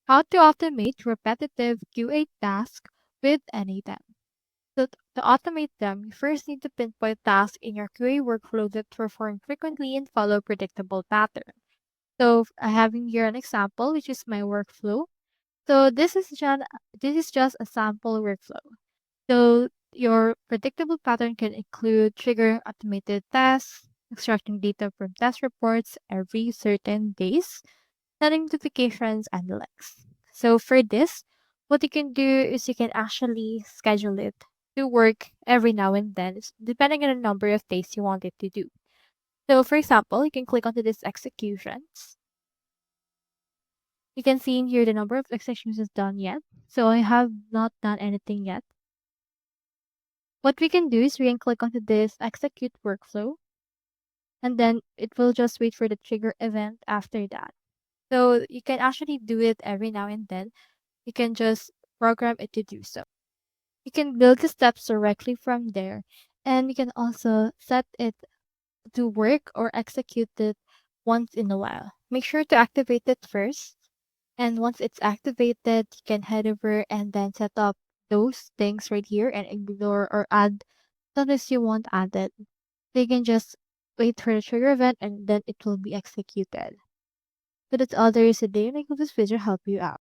How to automate repetitive QA tasks with n8n. To automate them, you first need to pinpoint tasks in your QA workflow that perform frequently and follow predictable patterns. So I have in here an example, which is my workflow. So this is just a sample workflow. So your predictable pattern can include trigger automated tests, extracting data from test reports every certain days, setting notifications, and the likes. So for this, what you can do is you can actually schedule it to work every now and then, depending on the number of days you want it to do. So for example, you can click onto this executions. You can see in here the number of executions done yet. So I have not done anything yet. What we can do is we can click onto this execute workflow, and then it will just wait for the trigger event after that. So you can actually do it every now and then. You can just program it to do so. You can build the steps directly from there, and you can also set it to work or execute it once in a while. Make sure to activate it first, and once it's activated, you can head over and then set up those things right here and ignore or add sometimes you want added. So you can just wait for the trigger event and then it will be executed. So that's all there is today, and I hope this video helped you out.